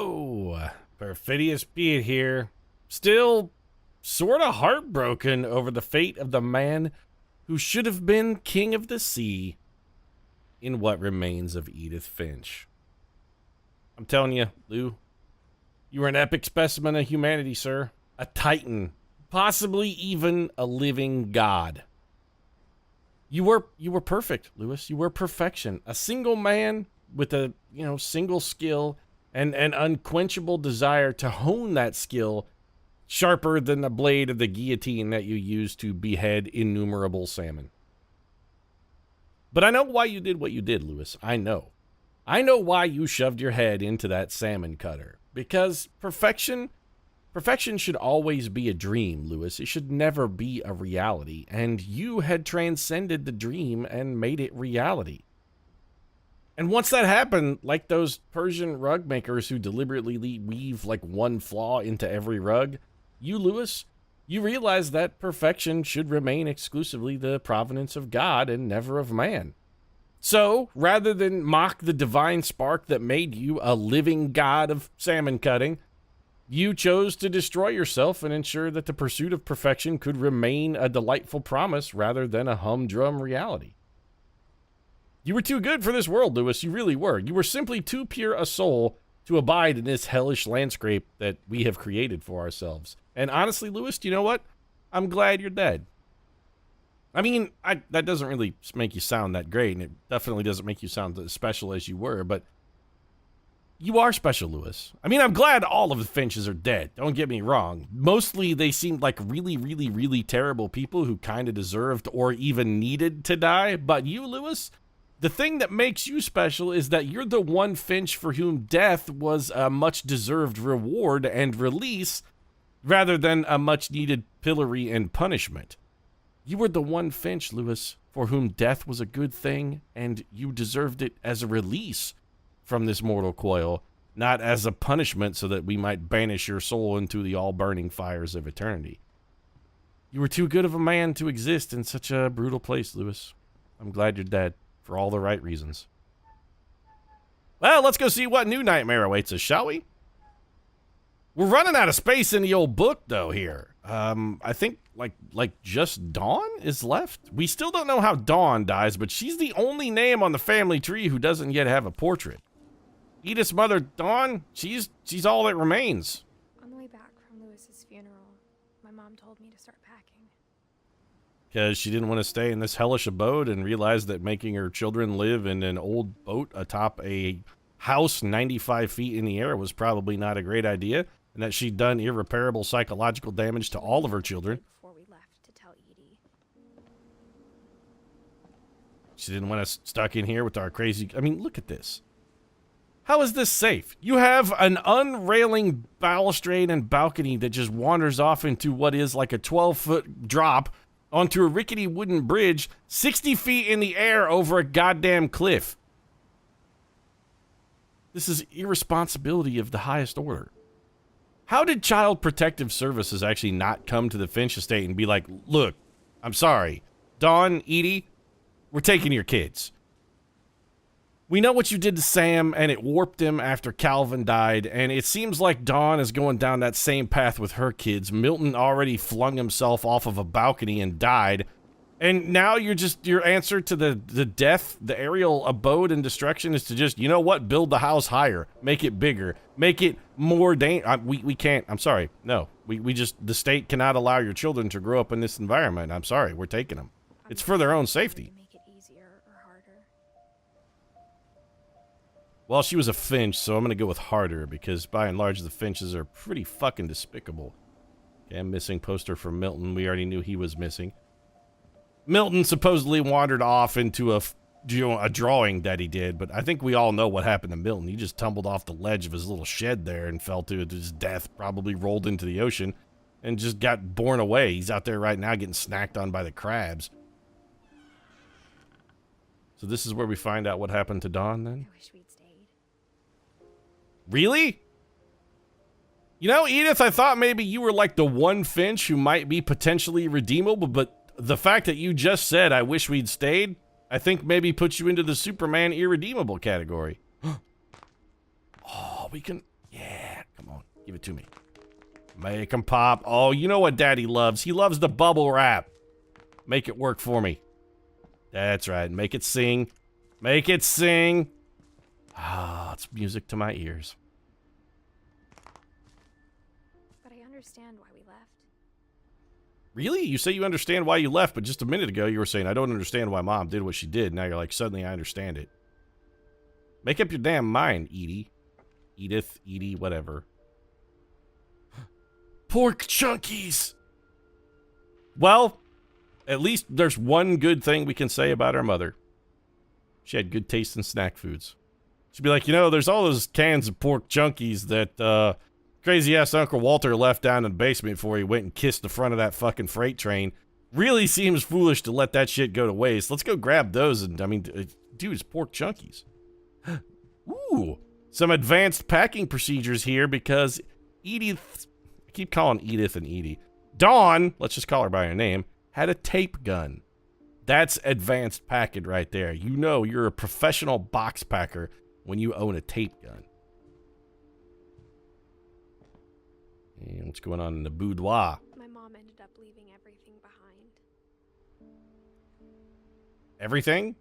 Hello! Perfidious Pete here. Still sorta heartbroken over the fate of the man who should have been king of the sea in what remains of Edith Finch. I'm telling you, Lou, you were an epic specimen of humanity, sir. A titan. Possibly even a living god. You were perfect, Lewis. You were perfection. A single man with a, single skill and an unquenchable desire to hone that skill sharper than the blade of the guillotine that you use to behead innumerable salmon. But I know why you did what you did, Lewis. I know. I know why you shoved your head into that salmon cutter. Because perfection should always be a dream, Lewis. It should never be a reality. And you had transcended the dream and made it reality. And once that happened, like those Persian rug makers who deliberately weave like one flaw into every rug, you, Lewis, you realize that perfection should remain exclusively the provenance of God and never of man. So, rather than mock the divine spark that made you a living god of salmon cutting, you chose to destroy yourself and ensure that the pursuit of perfection could remain a delightful promise rather than a humdrum reality. You were too good for this world, Lewis. You really were. You were simply too pure a soul to abide in this hellish landscape that we have created for ourselves. And honestly, Lewis, do you know what? I'm glad you're dead. I mean, that doesn't really make you sound that great, and it definitely doesn't make you sound as special as you were, but you are special, Lewis. I mean, I'm glad all of the Finches are dead. Don't get me wrong. Mostly, they seemed like really, really, really terrible people who kind of deserved or even needed to die. But you, Lewis, the thing that makes you special is that you're the one Finch for whom death was a much-deserved reward and release, rather than a much-needed pillory and punishment. You were the one Finch, Lewis, for whom death was a good thing, and you deserved it as a release from this mortal coil, not as a punishment so that we might banish your soul into the all-burning fires of eternity. You were too good of a man to exist in such a brutal place, Lewis. I'm glad you're dead, for all the right reasons. Well, let's go see what new nightmare awaits us, shall we? We're running out of space in the old book, though, here. I think, like just Dawn is left? We still don't know how Dawn dies, but she's the only name on the family tree who doesn't yet have a portrait. Edith's mother, Dawn, she's all that remains. On the way back from Lewis's funeral, my mom told me to start packing. Because she didn't want to stay in this hellish abode and realized that making her children live in an old boat atop a house 95 feet in the air was probably not a great idea, and that she'd done irreparable psychological damage to all of her children. Before we left to tell Edie. She didn't want us stuck in here with our crazy... I mean, look at this. How is this safe? You have an unrailing balustrade and balcony that just wanders off into what is like a 12-foot drop onto a rickety wooden bridge 60 feet in the air over a goddamn cliff. This is irresponsibility of the highest order. How did Child Protective Services actually not come to the Finch estate and be like, look, I'm sorry, Dawn, Edie, we're taking your kids. We know what you did to Sam, and it warped him after Calvin died, and it seems like Dawn is going down that same path with her kids. Milton already flung himself off of a balcony and died, and now your answer to the death, the aerial abode and destruction is to just, you know what, build the house higher, make it bigger, make it more we can't, I'm sorry, no, we just, the state cannot allow your children to grow up in this environment. I'm sorry, we're taking them. It's for their own safety. Make it easier or harder. Well, she was a Finch, so I'm going to go with harder, because by and large, the Finches are pretty fucking despicable. Okay, missing poster from Milton. We already knew he was missing. Milton supposedly wandered off into a drawing that he did, but I think we all know what happened to Milton. He just tumbled off the ledge of his little shed there and fell to his death, probably rolled into the ocean, and just got borne away. He's out there right now getting snacked on by the crabs. So this is where we find out what happened to Dawn, then? I wish we'd stayed. Really? You know, Edith, I thought maybe you were like the one Finch who might be potentially redeemable, but the fact that you just said, I wish we'd stayed, I think maybe puts you into the Superman irredeemable category. Oh, we can... Yeah, Give it to me. Make him pop. Oh, you know what Daddy loves? He loves the bubble wrap. Make it work for me. That's right. Make it sing. Make it sing. Ah, it's music to my ears. But I understand why we left. Really? You say you understand why you left, but just a minute ago you were saying, I don't understand why Mom did what she did. Now you're like, suddenly I understand it. Make up your damn mind, Edie. Edith, Edie, whatever. Pork chunkies! Well, at least there's one good thing we can say about our mother. She had good taste in snack foods. She'd be like, you know, there's all those cans of pork chunkies that crazy-ass Uncle Walter left down in the basement before he went and kissed the front of that fucking freight train. Really seems foolish to let that shit go to waste. Let's go grab those and, I mean, dude, it's pork chunkies. Ooh, some advanced packing procedures here because Edith, I keep calling Edith and Edie. Dawn, let's just call her by her name, had a tape gun. That's advanced packing right there. You know you're a professional box packer when you own a tape gun. And what's going on in the boudoir? My mom ended up leaving everything behind. Everything?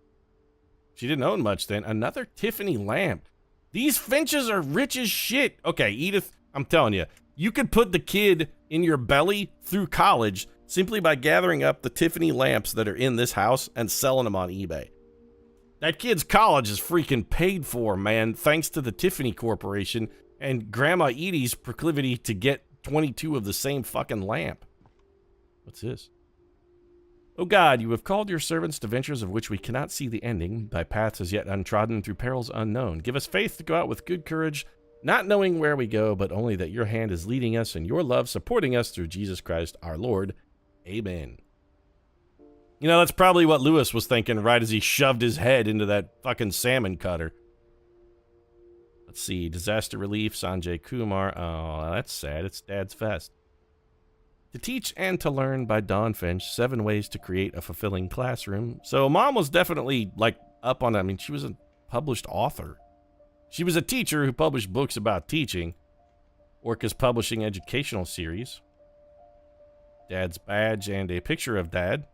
She didn't own much then. Another Tiffany lamp. These Finches are rich as shit. Okay, Edith, I'm telling you, you could put the kid in your belly through college simply by gathering up the Tiffany lamps that are in this house and selling them on eBay. That kid's college is freaking paid for, man, thanks to the Tiffany Corporation and Grandma Edie's proclivity to get 22 of the same fucking lamp. What's this? O God, you have called your servants to ventures of which we cannot see the ending, by paths as yet untrodden through perils unknown. Give us faith to go out with good courage, not knowing where we go, but only that your hand is leading us and your love supporting us through Jesus Christ our Lord. Amen. You know, that's probably what Lewis was thinking right as he shoved his head into that fucking salmon cutter. Let's see. Disaster relief, Sanjay Kumar. Oh, that's sad. It's Dad's Fest. To Teach and to Learn by Dawn Finch. 7 ways to create a fulfilling classroom. So Mom was definitely, like, up on that. I mean, she was a published author. She was a teacher who published books about teaching. Orca's Publishing educational series. Dad's badge and a picture of Dad.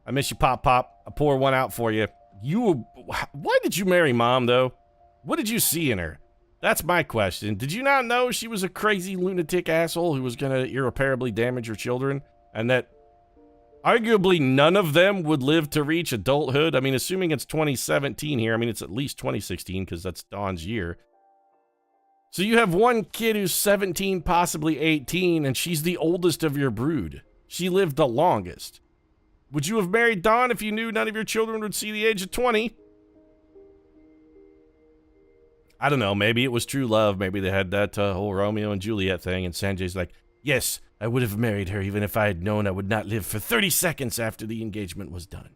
I miss you, Pop Pop. I pour one out for you. Why did you marry Mom, though? What did you see in her? That's my question. Did you not know she was a crazy lunatic asshole who was going to irreparably damage your children? And that arguably none of them would live to reach adulthood? I mean, assuming it's 2017 here. I mean, it's at least 2016 because that's Dawn's year. So you have one kid who's 17, possibly 18, and she's the oldest of your brood. She lived the longest. Would you have married Dawn if you knew none of your children would see the age of 20? I don't know. Maybe it was true love. Maybe they had that whole Romeo and Juliet thing, and Sanjay's like, yes, I would have married her even if I had known I would not live for 30 seconds after the engagement was done.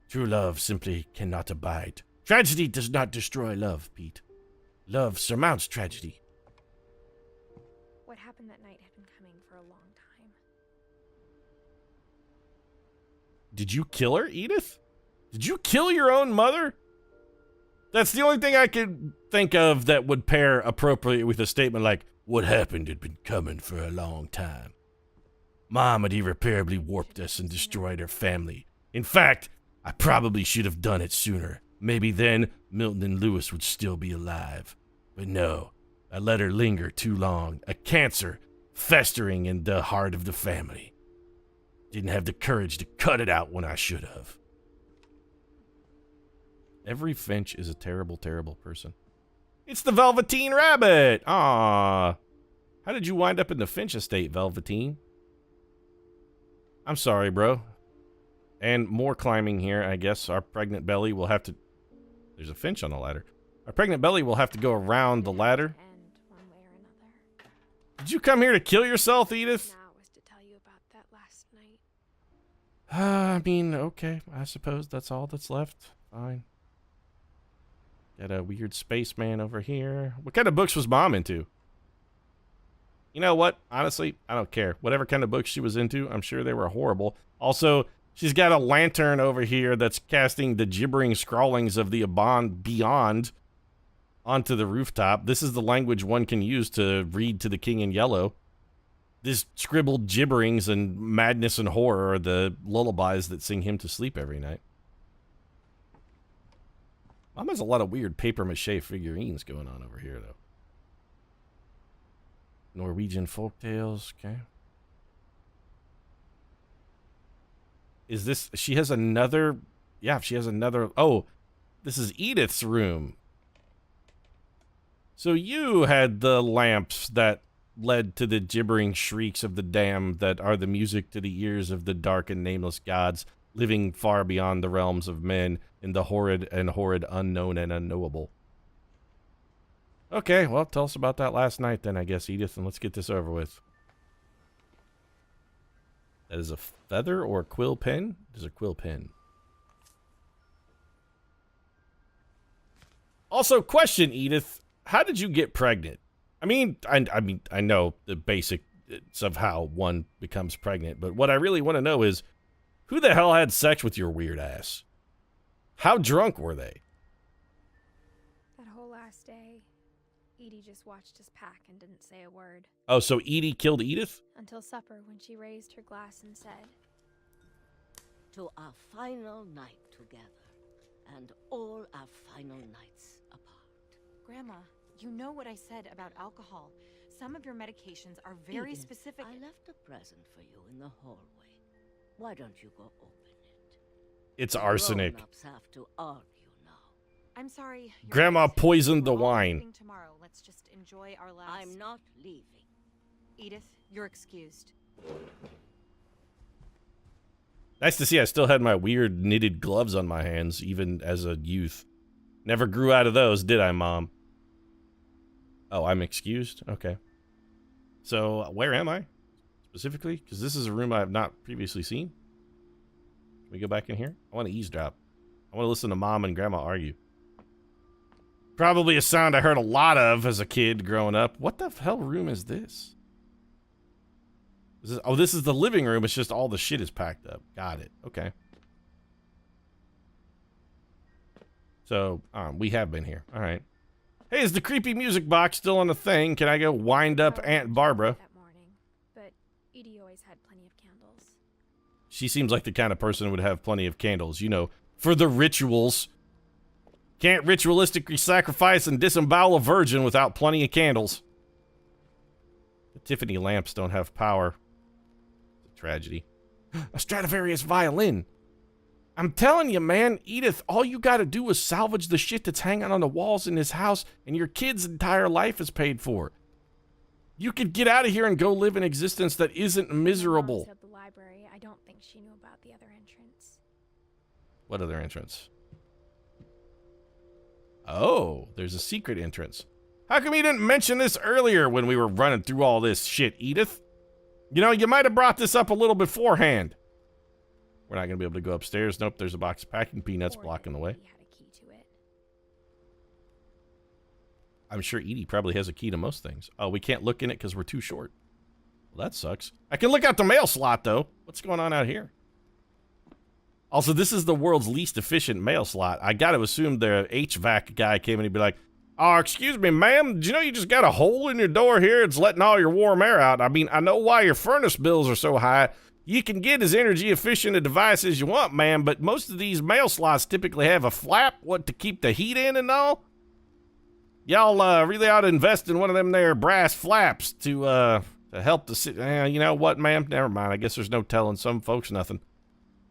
True love simply cannot abide. Tragedy does not destroy love, Pete. Love surmounts tragedy. What happened that night had been coming for a long time. Did you kill her, Edith? Did you kill your own mother? That's the only thing I could think of that would pair appropriately with a statement like, what happened had been coming for a long time. Mom had irreparably warped us and destroyed our family. In fact, I probably should have done it sooner. Maybe then Milton and Lewis would still be alive. But no, I let her linger too long. A cancer festering in the heart of the family. Didn't have the courage to cut it out when I should have. Every Finch is a terrible, terrible person. It's the Velveteen Rabbit! Aww. How did you wind up in the Finch estate, Velveteen? I'm sorry, bro. And more climbing here, I guess. Our pregnant belly will have to... There's a Finch on the ladder. Our pregnant belly will have to go around the ladder. End one way or another. Did you come here to kill yourself, Edith? Now was to tell you about that last night. I mean, okay. I suppose that's all that's left. Fine. Got a weird spaceman over here. What kind of books was Mom into? You know what? Honestly, I don't care. Whatever kind of books she was into, I'm sure they were horrible. Also, she's got a lantern over here that's casting the gibbering scrawlings of the beyond onto the rooftop. This is the language one can use to read to the king in yellow. This scribbled gibberings and madness and horror are the lullabies that sing him to sleep every night. Mom has a lot of weird papier-mâché figurines going on over here, though. Norwegian folktales, okay. Is this... She has another... Yeah, she has another... Oh, this is Edith's room. So you had the lamps that led to the gibbering shrieks of the damned that are the music to the ears of the dark and nameless gods, living far beyond the realms of men in the horrid unknown and unknowable. Okay, well, tell us about that last night then, I guess, Edith, and let's get this over with. That is a feather or a quill pen? It is a quill pen. Also, question, Edith, how did you get pregnant? I mean, I know the basics of how one becomes pregnant, but what I really want to know is, who the hell had sex with your weird ass? How drunk were they? That whole last day, Edie just watched us pack and didn't say a word. Oh, so Edie killed Edith? Until supper, when she raised her glass and said, "To our final night together, and all our final nights apart." Grandma, you know what I said about alcohol. Some of your medications are very Edith, specific. I left a present for you in the hallway. Why don't you go open it? It's arsenic. Grown-ups have to argue now. I'm sorry. you're Grandma right. poisoned the We're all wine. leaving tomorrow. Let's just enjoy our last. I'm not leaving. Edith, you're excused. Nice to see I still had my weird knitted gloves on my hands, even as a youth. Never grew out of those, did I, Mom? Oh, I'm excused? Okay. So, where am I? Specifically? Because this is a room I have not previously seen. Can we go back in here? I want to eavesdrop. I want to listen to Mom and Grandma argue. Probably a sound I heard a lot of as a kid growing up. What the hell room is this? Oh, this is the living room. It's just all the shit is packed up. Got it. Okay. So, we have been here. All right. Hey, is the creepy music box still on the thing? Can I go wind up Aunt Barbara? that morning, but Edie always had plenty of candles. She seems like the kind of person who would have plenty of candles, you know, for the rituals. Can't ritualistically sacrifice and disembowel a virgin without plenty of candles. The Tiffany lamps don't have power. It's a tragedy. A Stradivarius violin. I'm telling you, man, Edith, all you gotta do is salvage the shit that's hanging on the walls in this house, and your kid's entire life is paid for. You could get out of here and go live an existence that isn't miserable. My mom said the library. I don't think she knew about the other entrance. What other entrance? Oh, there's a secret entrance. How come you didn't mention this earlier when we were running through all this shit, Edith? You know, you might have brought this up a little beforehand. We're not going to be able to go upstairs. Nope, there's a box of packing peanuts Or blocking the that way. Edie had a key to it. I'm sure Edie probably has a key to most things. Oh, we can't look in it because we're too short. Well, that sucks. I can look out the mail slot, though. What's going on out here? Also, this is the world's least efficient mail slot. I got to assume the HVAC guy came in and he'd be like, "Oh, excuse me, ma'am. Did you know you just got a hole in your door here? It's letting all your warm air out. I mean, I know why your furnace bills are so high. You can get as energy efficient a device as you want, ma'am, but most of these mail slots typically have a flap, to keep the heat in and all. Y'all really ought to invest in one of them there brass flaps to help the you know what, ma'am? Never mind. I guess there's no telling some folks nothing.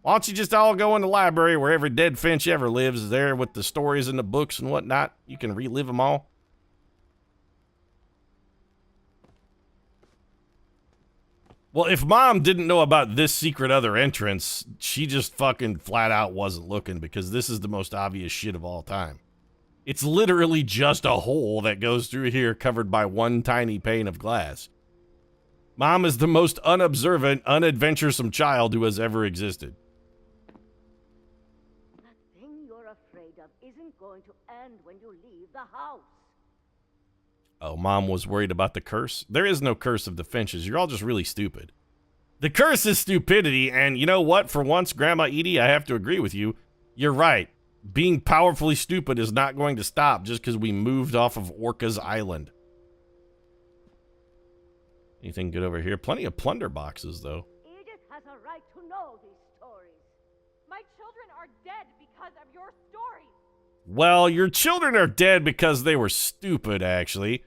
Why don't you just all go in the library where every dead Finch ever lives is there with the stories and the books and whatnot? You can relive them all. Well, if Mom didn't know about this secret other entrance, she just fucking flat out wasn't looking, because this is the most obvious shit of all time. It's literally just a hole that goes through here covered by one tiny pane of glass. Mom is the most unobservant, unadventuresome child who has ever existed. That thing you're afraid of isn't going to end when you leave the house. Oh, Mom was worried about the curse? There is no curse of the Finches. You're all just really stupid. The curse is stupidity, and you know what? For once, Grandma Edie, I have to agree with you. You're right. being powerfully stupid is not going to stop just because we moved off of Orca's Island. Anything good over here? Plenty of plunder boxes, though. Edith has a right to know these stories. My children are dead because of your stories. Well, your children are dead because they were stupid, actually.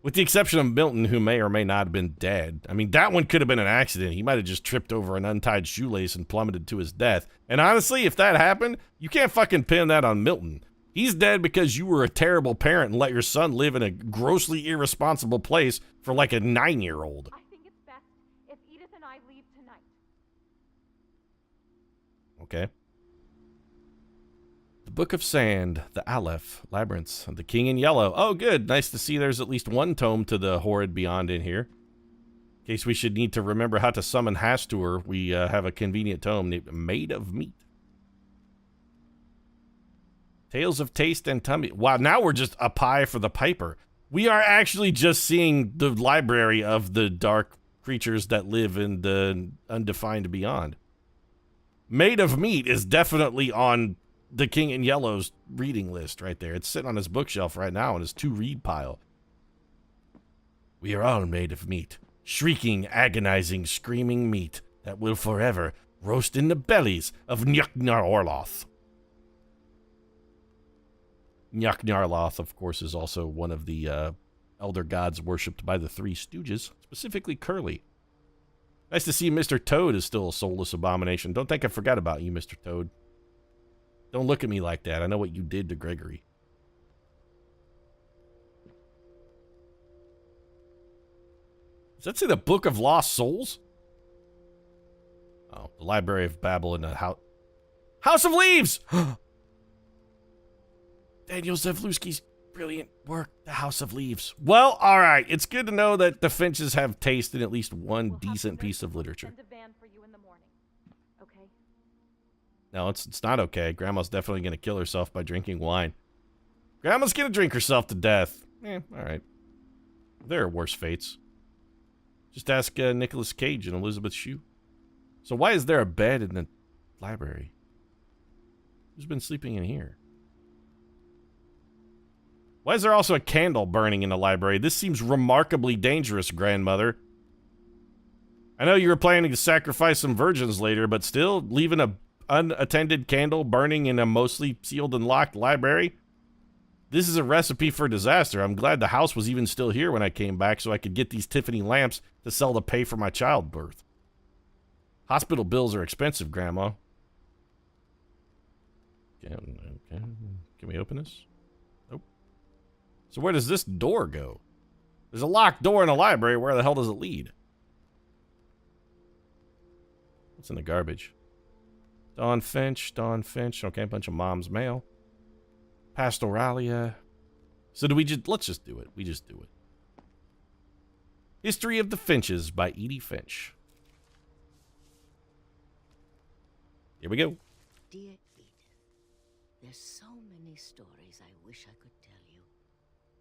With the exception of Milton, who may or may not have been dead. I mean, that one could have been an accident. He might have just tripped over an untied shoelace and plummeted to his death. And honestly, if that happened, you can't fucking pin that on Milton. He's dead because you were a terrible parent and let your son live in a grossly irresponsible place for like a 9-year-old. I think it's best if Edith and I leave tonight. Okay. The Book of Sand, the Aleph, Labyrinths, the King in Yellow. Oh, good. Nice to see there's at least one tome to the Horrid Beyond in here. In case we should need to remember how to summon Hastur, we have a convenient tome named Made of Meat. Tales of Taste and Tummy. Wow, now we're just a pie for the piper. We are actually just seeing the library of the dark creatures that live in the undefined beyond. Made of Meat is definitely on the King in Yellow's reading list right there. It's sitting on his bookshelf right now in his to-read pile. We are all made of meat. Shrieking, agonizing, screaming meat that will forever roast in the bellies of Nyaknar-Orloth. Nyaknar-Orloth, of course, is also one of the elder gods worshipped by the Three Stooges, specifically Curly. Nice to see Mr. Toad is still a soulless abomination. Don't think I forgot about you, Mr. Toad. Don't look at me like that. I know what you did to Gregory. Does that say the Book of Lost Souls? Oh, the Library of Babel in the House of Leaves! Daniel Zavluski's brilliant work, The House of Leaves. Well, all right. It's good to know that the Finches have taste in at least one decent piece of literature. Send a van for you in the morning. Okay? No, it's not okay. Grandma's definitely going to kill herself by drinking wine. Grandma's going to drink herself to death. All right. There are worse fates. Just ask Nicolas Cage and Elizabeth Shue. So why is there a bed in the library? Who's been sleeping in here? Why is there also a candle burning in the library? This seems remarkably dangerous, grandmother. I know you were planning to sacrifice some virgins later, but still, leaving a unattended candle burning in a mostly sealed and locked library? This is a recipe for disaster. I'm glad the house was even still here when I came back so I could get these Tiffany lamps to sell to pay for my childbirth. Hospital bills are expensive, Grandma. Okay. Can we open this? Nope. So where does this door go? There's a locked door in a library. Where the hell does it lead? What's in the garbage? Dawn Finch. Okay, a bunch of mom's mail. Pastoralia. So do we just... Let's just do it. We just do it. History of the Finches by Edith Finch. Here we go. Dear Edith, there's so many stories I wish I could tell you,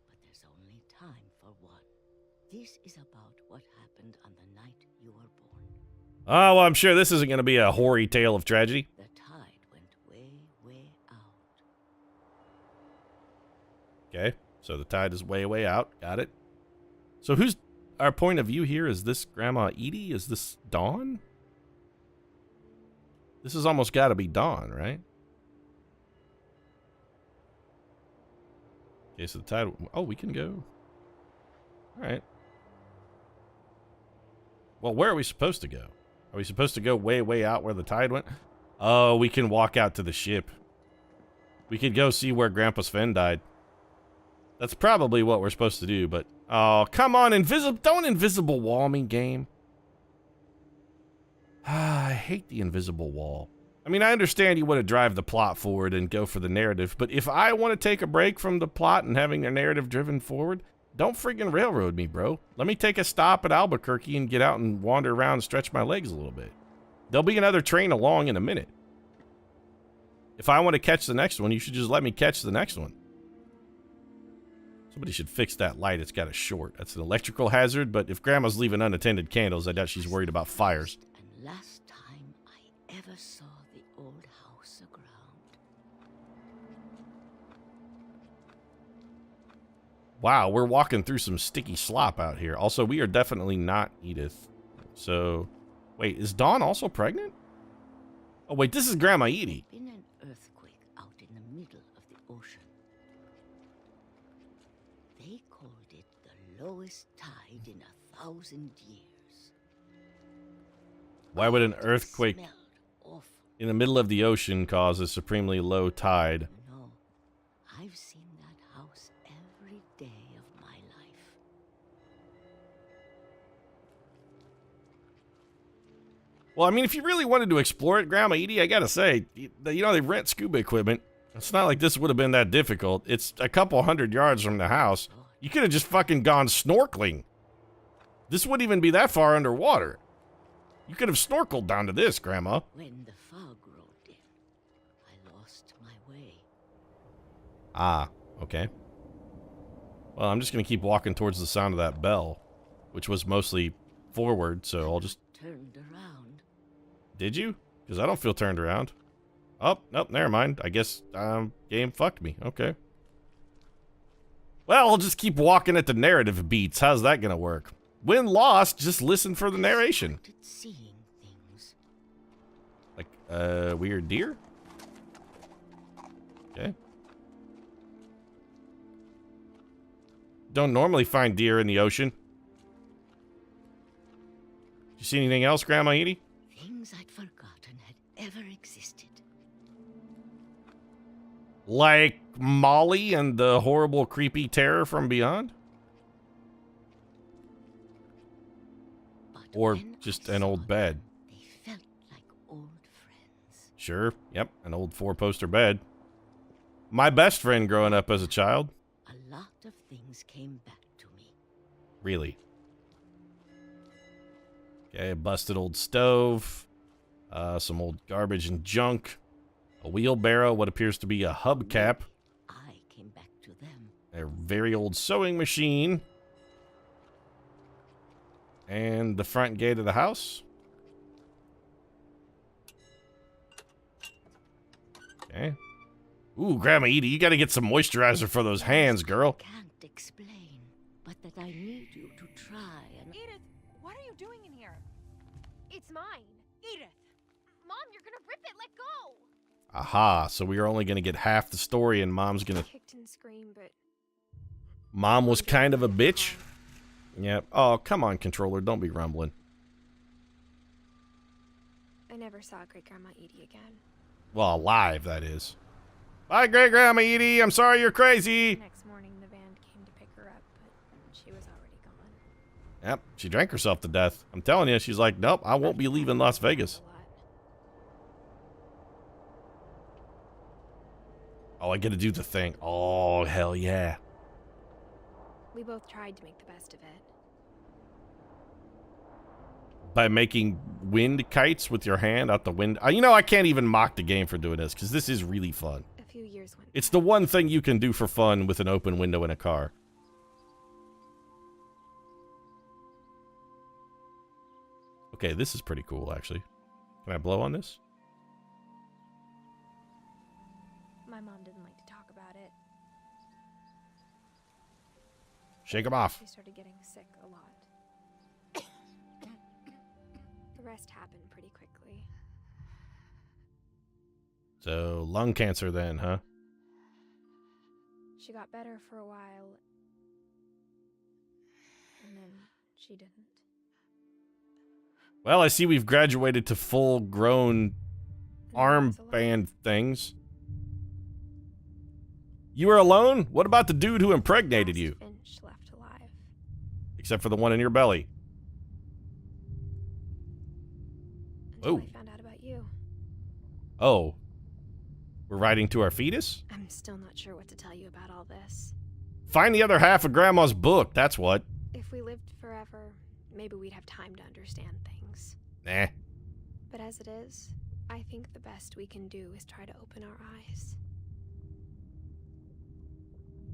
but there's only time for one. This is about what happened on the night you were born. Oh, well, I'm sure this isn't going to be a hoary tale of tragedy. The tide went way, way out. Okay, so the tide is way, way out. Got it. So who's... Our point of view here, is this Grandma Edie? Is this Dawn? This has almost got to be Dawn, right? Okay, so the tide... Oh, we can go. All right. Well, where are we supposed to go? Are we supposed to go way, way out where the tide went? Oh, we can walk out to the ship. We could go see where Grandpa Sven died. That's probably what we're supposed to do, but... Oh, come on, don't invisible wall me, game. I hate the invisible wall. I mean, I understand you want to drive the plot forward and go for the narrative, but if I want to take a break from the plot and having the narrative driven forward, don't friggin' railroad me, bro. Let me take a stop at Albuquerque and get out and wander around and stretch my legs a little bit. There'll be another train along in a minute. If I want to catch the next one, you should just let me catch the next one. Somebody should fix that light. It's got a short. That's an electrical hazard, but if Grandma's leaving unattended candles, I doubt she's worried about fires. And last time I ever saw the old house aground, Wow, we're walking through some sticky slop out here. Also, we are definitely not Edith. So, wait, is Dawn also pregnant? Oh, wait, this is Grandma Edie. There's been an earthquake out in the middle of the ocean. They called it the lowest tide in 1,000 years. Why would an It earthquake smelled awful. in the middle of the ocean cause a supremely low tide? You know, I've seen that house every day of my life. Well, I mean, if you really wanted to explore it, Grandma Edie, I gotta say, you know, they rent scuba equipment. It's not like this would have been that difficult. It's a couple 100 yards from the house. You could have just fucking gone snorkeling. This wouldn't even be that far underwater. You could have snorkeled down to this, Grandma. When the fog rolled in, I lost my way. Ah, okay. Well, I'm just gonna keep walking towards the sound of that bell, which was mostly forward, so I'll just... Turned around. Did you? Because I don't feel turned around. Oh, nope, never mind. I guess, game fucked me. Okay. Well, I'll just keep walking at the narrative beats. How's that gonna work? When lost, just listen for the narration. Started seeing things. Like, weird deer? Okay. Don't normally find deer in the ocean. You see anything else, Grandma Edie? Things I'd forgotten had ever existed. Like Molly and the horrible, creepy terror from beyond? But Or when just I an saw old them, bed? They felt like old friends. Sure. Yep, an old four-poster bed. My best friend growing up as a child. A lot of things came back to me. Really. Okay, a busted old stove. Some old garbage and junk. A wheelbarrow, what appears to be a hubcap. I came back to them. A very old sewing machine. And the front gate of the house. Okay. Ooh, Grandma Edie, you gotta get some moisturizer for those hands, girl. I can't explain, but that I need you to try and... Edith, what are you doing in here? It's mine. Edith! Mom, you're gonna rip it. Let go. Aha, so we are only gonna get half the story and Mom's I gonna... kicked and screamed, but Mom was kind of a bitch? Yep. Oh, come on, controller, don't be rumbling. I never saw Great Grandma Edie again. Well, alive, that is. Bye, Great Grandma Edie. I'm sorry you're crazy. The next morning, the van came to pick her up, but she was already gone. Yep, she drank herself to death. I'm telling you, she's like, nope, I won't be leaving Las Vegas. A lot. Oh, I get to do the thing. Oh, hell yeah. We both tried to make the best of it. By making wind kites with your hand out the wind. You know, I can't even mock the game for doing this, because this is really fun. A few years went It's by. the one thing you can do for fun with an open window in a car. Okay, this is pretty cool, actually. Can I blow on this? My mom didn't like to talk about it. Shake them off. She started getting sick a lot. The rest happened pretty quickly. So, lung cancer then, huh? She got better for a while, and then she didn't. Well, I see we've graduated to full-grown And then I was alone. armband things. You were alone? What about the dude who impregnated Last you? Finch left alive. Except for the one in your belly. Until Oh. I found out about you. Oh. We're riding to our fetus? I'm still not sure what to tell you about all this. Find the other half of Grandma's book, that's what. If we lived forever, maybe we'd have time to understand things. Nah. But as it is, I think the best we can do is try to open our eyes.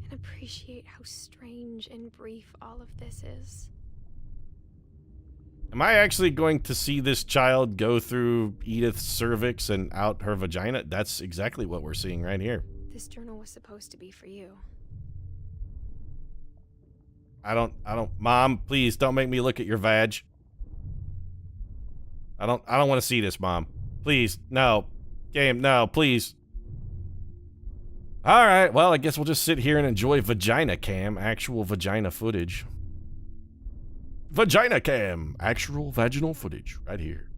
And appreciate how strange and brief all of this is. Am I actually going to see this child go through Edith's cervix and out her vagina? That's exactly what we're seeing right here. This journal was supposed to be for you. I don't, Mom, please don't make me look at your vag. I don't want to see this, Mom. Please, no. Game, no, please. All right, well, I guess we'll just sit here and enjoy Vagina Cam, actual vagina footage. Vagina Cam, actual vaginal footage, right here.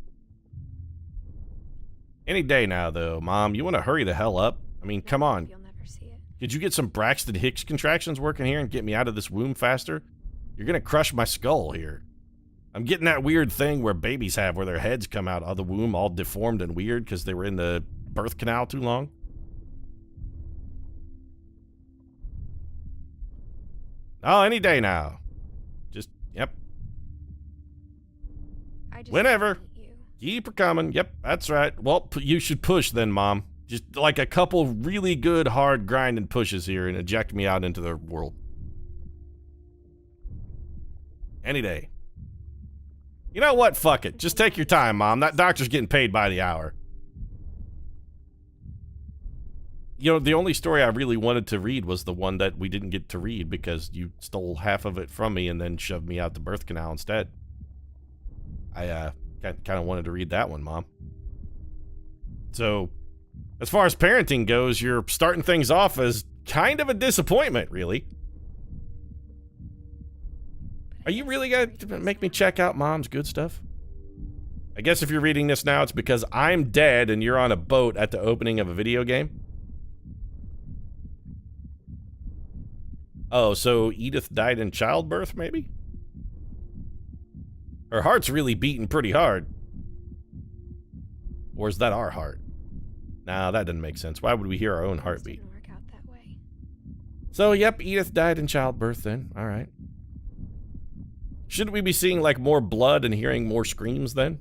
Any day now, though, Mom. You want to hurry the hell up? I mean, come on. You'll never see it. Could you get some Braxton Hicks contractions working here and get me out of this womb faster? You're gonna crush my skull here. I'm getting that weird thing where babies have where their heads come out of the womb all deformed and weird because they were in the birth canal too long. Oh, any day now. Just, yep. I just Whenever. hate you. Keep her coming. Yep, that's right. Well, you should push then, Mom. Just like a couple really good, hard grinding pushes here and eject me out into the world. Any day. You know what? Fuck it. Just take your time, Mom. That doctor's getting paid by the hour. You know, the only story I really wanted to read was the one that we didn't get to read because you stole half of it from me and then shoved me out the birth canal instead. I kind of wanted to read that one, Mom. So, as far as parenting goes, you're starting things off as kind of a disappointment, really. Are you really going to make me check out Mom's good stuff? I guess if you're reading this now, it's because I'm dead and you're on a boat at the opening of a video game. Oh, so Edith died in childbirth, maybe? Her heart's really beating pretty hard. Or is that our heart? Nah, that doesn't make sense. Why would we hear our own heartbeat? Didn't work out that way. So, yep, Edith died in childbirth then. All right. Shouldn't we be seeing, like, more blood and hearing more screams then?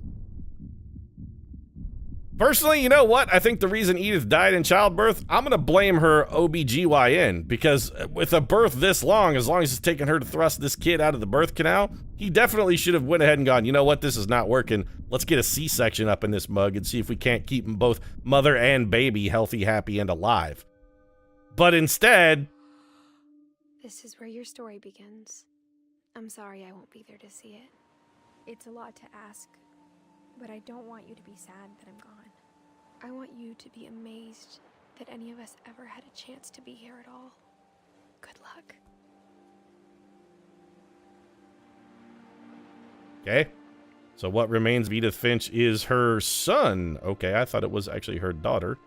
Personally, you know what? I think the reason Edith died in childbirth, I'm going to blame her OBGYN, because with a birth this long as it's taking her to thrust this kid out of the birth canal, he definitely should have went ahead and gone, you know what, this is not working. Let's get a C-section up in this mug and see if we can't keep them both mother and baby healthy, happy, and alive. But instead... This is where your story begins. I'm sorry I won't be there to see it. It's a lot to ask, but I don't want you to be sad that I'm gone. I want you to be amazed that any of us ever had a chance to be here at all. Good luck. Okay. So what remains of Edith Finch is her son. Okay, I thought it was actually her daughter.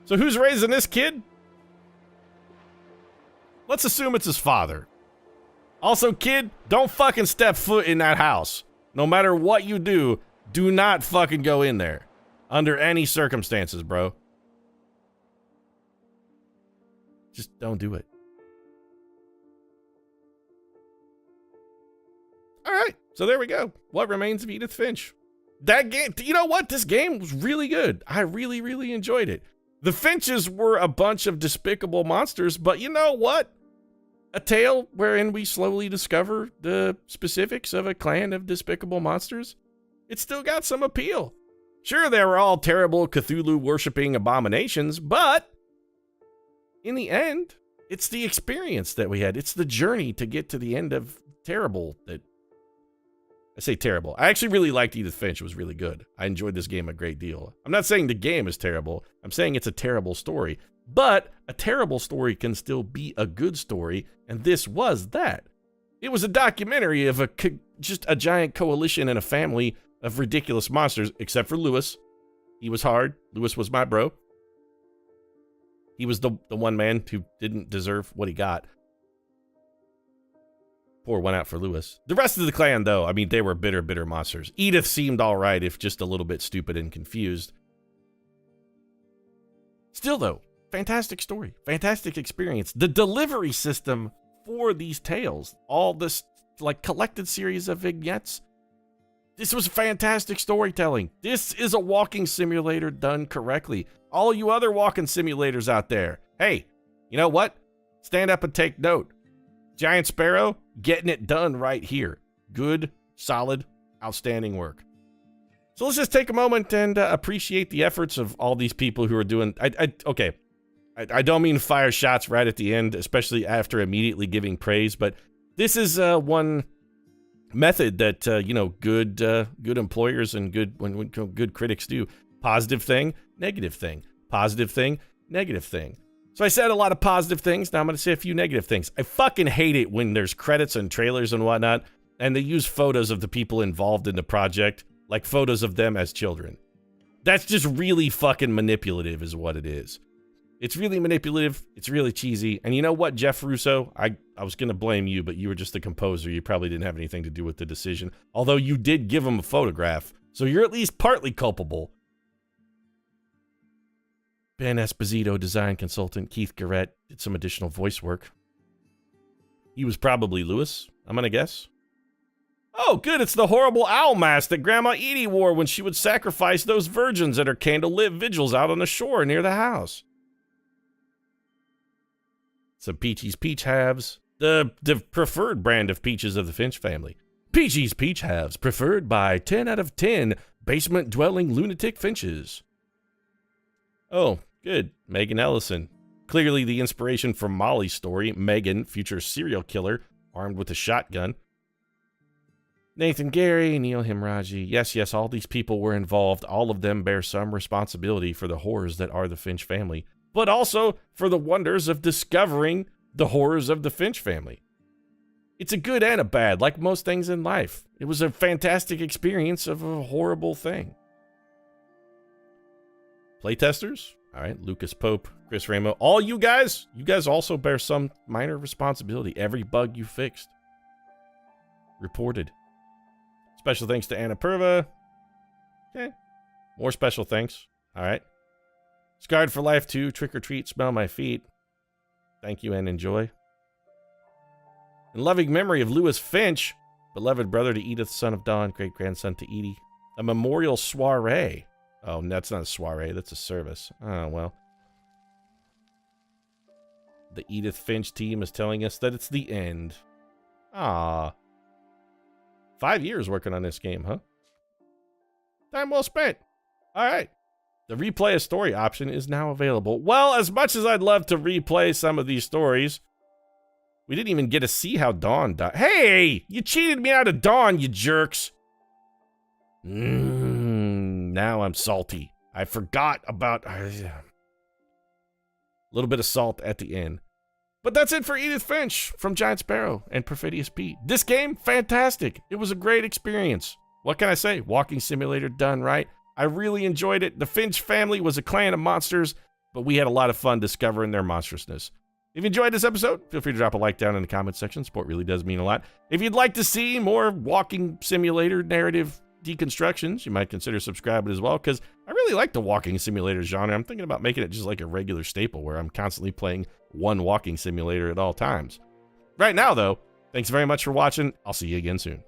So who's raising this kid? Let's assume it's his father. Also, kid, don't fucking step foot in that house. No matter what you do, do not fucking go in there. Under any circumstances, bro. Just don't do it. Alright, so there we go. What remains of Edith Finch? That game, you know what? This game was really good. I really, really enjoyed it. The Finches were a bunch of despicable monsters, but you know what? A tale wherein we slowly discover the specifics of a clan of despicable monsters. It still got some appeal. Sure, they were all terrible Cthulhu-worshipping abominations, but in the end, it's the experience that we had. It's the journey to get to the end of terrible that... I say terrible. I actually really liked Edith Finch. It was really good. I enjoyed this game a great deal. I'm not saying the game is terrible. I'm saying it's a terrible story. But a terrible story can still be a good story, and this was that. It was a documentary of just a giant coalition and a family of ridiculous monsters, except for Lewis. He was hard. Lewis was my bro. He was the one man who didn't deserve what he got. Pour one out for Lewis. The rest of the clan, though, I mean, they were bitter, bitter monsters. Edith seemed all right, if just a little bit stupid and confused. Still, though, fantastic story. Fantastic experience. The delivery system for these tales, all this, like, collected series of vignettes, this was fantastic storytelling. This is a walking simulator done correctly. All you other walking simulators out there, hey, you know what? Stand up and take note. Giant Sparrow, getting it done right here. Good, solid, outstanding work. So let's just take a moment and appreciate the efforts of all these people who are doing... I don't mean fire shots right at the end, especially after immediately giving praise, but This is one method that good employers and good critics do. Positive thing, negative thing. Positive thing, negative thing. So I said a lot of positive things. Now I'm going to say a few negative things. I fucking hate it when there's credits and trailers and whatnot, and they use photos of the people involved in the project, like photos of them as children. That's just really fucking manipulative is what it is. It's really manipulative. It's really cheesy. And you know what, Jeff Russo? I was going to blame you, but you were just the composer. You probably didn't have anything to do with the decision. Although you did give him a photograph. So you're at least partly culpable. Ben Esposito, design consultant. Keith Garrett did some additional voice work. He was probably Lewis, I'm going to guess. Oh, good. It's the horrible owl mask that Grandma Edie wore when she would sacrifice those virgins at her candlelit vigils out on the shore near the house. Some Peachy's Peach Halves. The preferred brand of peaches of the Finch family. Peachy's Peach Halves, preferred by 10 out of 10 basement-dwelling lunatic finches. Oh, good. Megan Ellison. Clearly the inspiration from Molly's story. Megan, future serial killer, armed with a shotgun. Nathan Gary, Neil Himraji. Yes, all these people were involved. All of them bear some responsibility for the horrors that are the Finch family, but also for the wonders of discovering the horrors of the Finch family. It's a good and a bad, like most things in life. It was a fantastic experience of a horrible thing. Playtesters, all right, Lucas Pope, Chris Ramo, all you guys also bear some minor responsibility. Every bug you fixed. Reported. Special thanks to Anna Perva. Okay, more special thanks. All right. Scarred for Life 2, Trick or Treat, Smell My Feet. Thank you and enjoy. In loving memory of Lewis Finch, beloved brother to Edith, son of Dawn, great-grandson to Edie. A memorial soiree. Oh, that's not a soiree, that's a service. Oh, well. The Edith Finch team is telling us that it's the end. Ah. 5 years working on this game, huh? Time well spent. All right. The replay a story option is now available. Well, as much as I'd love to replay some of these stories, we didn't even get to see how Dawn died. Hey, you cheated me out of Dawn, you jerks. Now I'm salty. I forgot about a little bit of salt at the end. But that's it for Edith Finch from Giant Sparrow and Perfidious Pete. This game, fantastic. It was a great experience. What can I say? Walking simulator done right. I really enjoyed it. The Finch family was a clan of monsters, but we had a lot of fun discovering their monstrousness. If you enjoyed this episode, feel free to drop a like down in the comments section. Support really does mean a lot. If you'd like to see more walking simulator narrative deconstructions, you might consider subscribing as well, because I really like the walking simulator genre. I'm thinking about making it just like a regular staple where I'm constantly playing one walking simulator at all times. Right now, though, thanks very much for watching. I'll see you again soon.